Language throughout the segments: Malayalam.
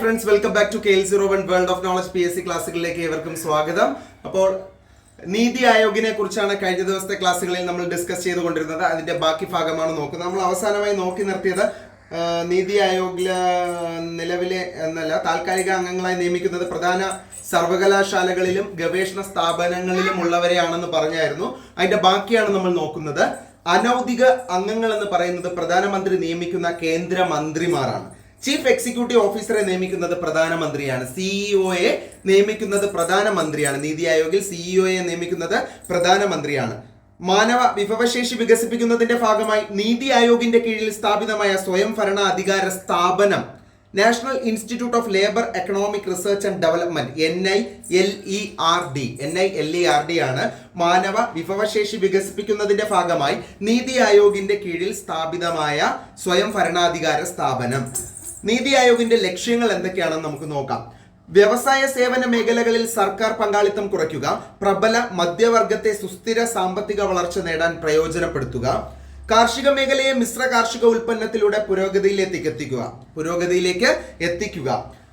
Hi friends, welcome back to KL01 world of knowledge PSC ക്ലാസ്സുകളിലേക്ക് ഏവർക്കും സ്വാഗതം. അപ്പോൾ നീതി ആയോഗിനെ കുറിച്ചാണ് കഴിഞ്ഞ ദിവസത്തെ ക്ലാസ്സുകളിൽ നമ്മൾ ഡിസ്കസ് ചെയ്തുകൊണ്ടിരുന്നത്. അതിന്റെ ബാക്കി ഭാഗമാണ് നോക്കുന്നത്. നമ്മൾ അവസാനമായി നോക്കി നിർത്തിയത് നീതി ആയോഗിലെ നിലവിലെ എന്നല്ല താൽക്കാലിക അംഗങ്ങളായി നിയമിക്കുന്നത് പ്രധാന സർവകലാശാലകളിലും ഗവേഷണ സ്ഥാപനങ്ങളിലും ഉള്ളവരെയാണെന്ന് പറഞ്ഞായിരുന്നു. അതിന്റെ ബാക്കിയാണ് നമ്മൾ നോക്കുന്നത്. അനൗദ്യോഗിക അംഗങ്ങൾ എന്ന് പറയുന്നത് പ്രധാനമന്ത്രി നിയമിക്കുന്ന കേന്ദ്ര മന്ത്രിമാരാണ്. ചീഫ് എക്സിക്യൂട്ടീവ് ഓഫീസറെ നിയമിക്കുന്നത് പ്രധാനമന്ത്രിയാണ്. സിഇഒയെ നിയമിക്കുന്നത് പ്രധാനമന്ത്രിയാണ്. നീതി ആയോഗിൽ സിഇഒയെ നിയമിക്കുന്നത് പ്രധാനമന്ത്രിയാണ്. മാനവ വിഭവശേഷി വികസിപ്പിക്കുന്നതിന്റെ ഭാഗമായി നീതി ആയോഗിന്റെ കീഴിൽ സ്ഥാപിതമായ സ്വയം ഭരണ അധികാര സ്ഥാപനം national institute of labour economic research and development NILERD ആണ്. മാനവ വിഭവശേഷി വികസിപ്പിക്കുന്നതിന്റെ ഭാഗമായി നീതി ആയോഗിന്റെ കീഴിൽ സ്ഥാപിതമായ സ്വയം ഭരണാധികാര സ്ഥാപനം. നീതി ആയോഗിന്റെ ലക്ഷ്യങ്ങൾ എന്തൊക്കെയാണെന്ന് നമുക്ക് നോക്കാം. വ്യവസായ സേവന മേഖലകളിൽ സർക്കാർ പങ്കാളിത്തം കുറയ്ക്കുക, പ്രബല മധ്യവർഗത്തെ സുസ്ഥിര സാമ്പത്തിക വളർച്ച നേടാൻ പ്രയോജനപ്പെടുത്തുക, കാർഷിക മേഖലയെ മിശ്ര കാർഷിക ഉൽപ്പന്നത്തിലൂടെ പുരോഗതിയിലേക്ക് എത്തിക്കുക,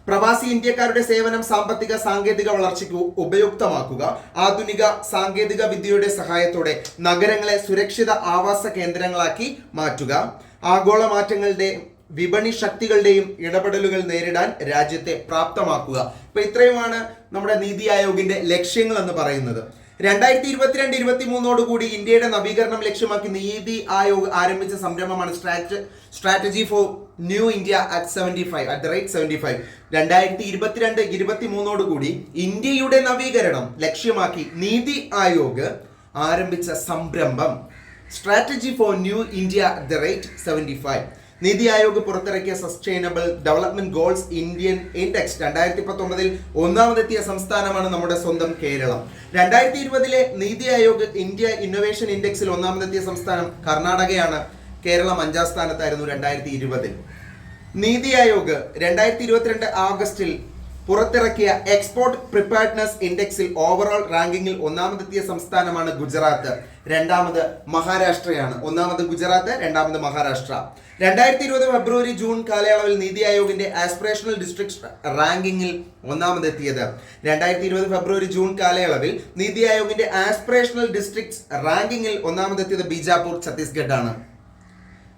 പ്രവാസി ഇന്ത്യക്കാരുടെ സേവനം സാമ്പത്തിക സാങ്കേതിക വളർച്ചയ്ക്ക് ഉപയുക്തമാക്കുക, ആധുനിക സാങ്കേതിക വിദ്യയുടെ സഹായത്തോടെ നഗരങ്ങളെ സുരക്ഷിത ആവാസ കേന്ദ്രങ്ങളാക്കി മാറ്റുക, ആഗോള മാറ്റങ്ങളുടെ വിപണി ശക്തികളുടെയും ഇടപെടലുകൾ നേരിടാൻ രാജ്യത്തെ പ്രാപ്തമാക്കുക. ഇപ്പൊ ഇത്രയുമാണ് നമ്മുടെ നീതി ആയോഗിന്റെ ലക്ഷ്യങ്ങൾ എന്ന് പറയുന്നത്. 2022-23 കൂടി ഇന്ത്യയുടെ നവീകരണം ലക്ഷ്യമാക്കി നീതി ആയോഗ് ആരംഭിച്ച സംരംഭമാണ് strategy for new India at 75. 2022-23 കൂടി ഇന്ത്യയുടെ നവീകരണം ലക്ഷ്യമാക്കി നീതി ആയോഗ് ആരംഭിച്ച സംരംഭം strategy for new India at 75. NITI Aayog പുറത്തിറക്കിയ sustainable development goals Indian index 2019 ഒന്നാമതെത്തിയ സംസ്ഥാനമാണ് നമ്മുടെ സ്വന്തം കേരളം. 2020 നീതി ആയോഗ് ഇന്ത്യ ഇന്നൊവേഷൻ ഇൻഡെക്സിൽ ഒന്നാമതെത്തിയ സംസ്ഥാനം കർണാടകയാണ്. കേരളം 5ാം സ്ഥാനത്തായിരുന്നു 2020. നീതി ആയോഗ് 2022 ആഗസ്റ്റിൽ പുറത്തിറക്കിയ എക്സ്പോർട്ട് പ്രിപ്പയർഡ്നെസ് ഇൻഡെക്സിൽ ഓവറോൾ റാങ്കിങ്ങിൽ ഒന്നാമതെത്തിയ സംസ്ഥാനമാണ് ഗുജറാത്ത്. രണ്ടാമത് മഹാരാഷ്ട്രയാണ്. ഒന്നാമത് ഗുജറാത്ത്, രണ്ടാമത് മഹാരാഷ്ട്ര. 2020 ഫെബ്രുവരി ജൂൺ കാലയളവിൽ നീതി ആയോഗിന്റെ ആസ്പിറേഷണൽ ഡിസ്ട്രിക്ട് റാങ്കിങ്ങിൽ ഒന്നാമതെത്തിയത് 2020 ഫെബ്രുവരി ജൂൺ കാലയളവിൽ നീതി ആയോഗിന്റെ ആസ്പിറേഷണൽ ഡിസ്ട്രിക്ട് റാങ്കിങ്ങിൽ ഒന്നാമതെത്തിയത് ബീജാപൂർ, ഛത്തീസ്ഗഡ് ആണ്.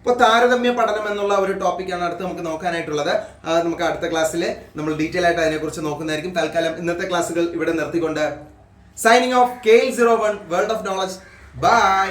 ഇപ്പോൾ താരതമ്യ പഠനം എന്നുള്ള ഒരു ടോപ്പിക്കാണ് അടുത്ത് നമുക്ക് നോക്കാനായിട്ടുള്ളത്. നമുക്ക് അടുത്ത ക്ലാസ്സിൽ നമ്മൾ ഡീറ്റെയിൽ ആയിട്ട് അതിനെക്കുറിച്ച് നോക്കുന്നതായിരിക്കും. തൽക്കാലം ഇന്നത്തെ ക്ലാസ്സുകൾ ഇവിടെ നിർത്തിക്കൊണ്ട് signing off KL01 world of knowledge. By.